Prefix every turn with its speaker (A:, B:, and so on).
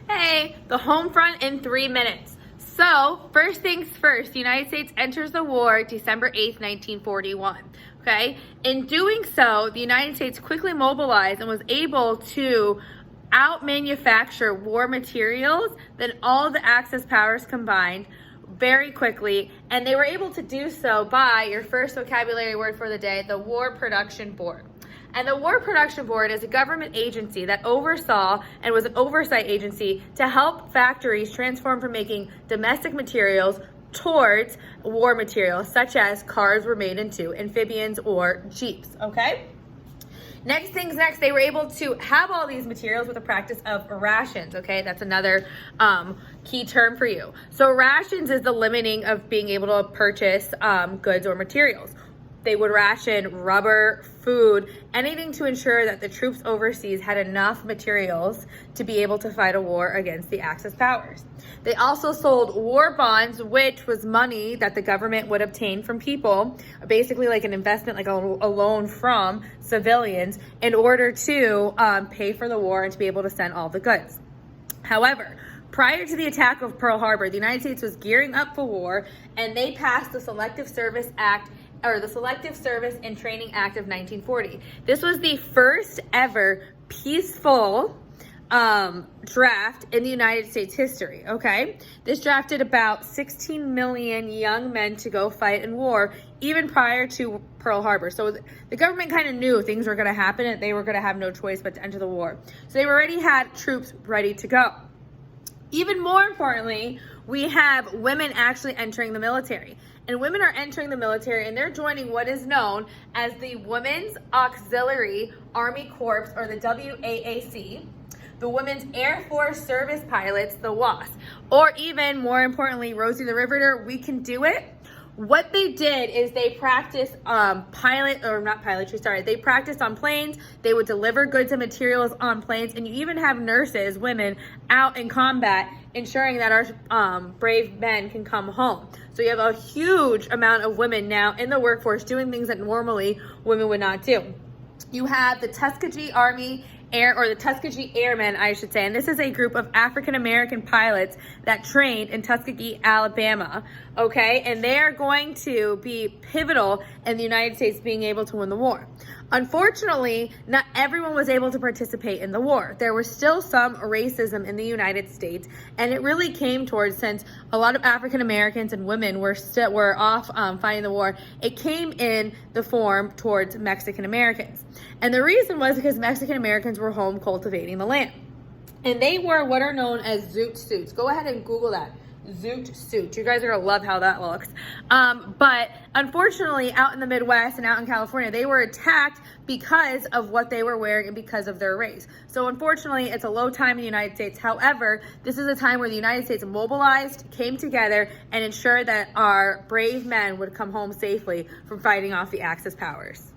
A: Hey, the home front in 3 minutes. So, first things first, the United States enters the war December 8th, 1941. Okay? In doing so, the United States quickly mobilized and was able to out-manufacture war materials than all the Axis powers combined very quickly, and they were able to do so by, your first vocabulary word for the day, the War Production Board. And the War Production Board is a government agency that oversaw and was an oversight agency to help factories transform from making domestic materials towards war materials, such as cars were made into amphibians or jeeps, okay? Next things next, they were able to have all these materials with the practice of rations, okay? That's another key term for you. So rations is the limiting of being able to purchase goods or materials. They would ration rubber, food, anything to ensure that the troops overseas had enough materials to be able to fight a war against the Axis powers. They also sold war bonds, which was money that the government would obtain from people, basically like an investment, like a loan from civilians, in order to pay for the war and to be able to send all the goods. However, prior to the attack of Pearl Harbor, the United States was gearing up for war, and they passed the Selective Service Act, or the Selective Service and Training Act of 1940. This was the first ever peaceful draft in the United States history, okay? This drafted about 16 million young men to go fight in war, even prior to Pearl Harbor. So the government kind of knew things were going to happen and they were going to have no choice but to enter the war. So they already had troops ready to go. Even more importantly, we have women actually entering the military. And women are entering the military and they're joining what is known as the Women's Auxiliary Army Corps, or the WAAC, the Women's Air Force Service Pilots, the WASP, or even more importantly, Rosie the Riveter, We Can Do It. What they did is they practiced they practiced on planes. They would deliver goods and materials on planes, and you even have nurses, women, out in combat, ensuring that our brave men can come home. So you have a huge amount of women now in the workforce doing things that normally women would not do. You have the Tuskegee Tuskegee Airmen, I should say, and this is a group of African-American pilots that trained in Tuskegee, Alabama, okay? And they are going to be pivotal in the United States being able to win the war. Unfortunately, not everyone was able to participate in the war. There was still some racism in the United States, and it really came towards, since a lot of African Americans and women were off fighting the war, it came in the form towards Mexican Americans. And the reason was because Mexican Americans were home cultivating the land. And they wore what are known as zoot suits. Go ahead and Google that. Zoot suit. You guys are gonna love how that looks. But unfortunately, out in the Midwest and out in California, they were attacked because of what they were wearing and because of their race. So unfortunately, it's a low time in the United States. However, this is a time where the United States mobilized, came together, and ensured that our brave men would come home safely from fighting off the Axis powers.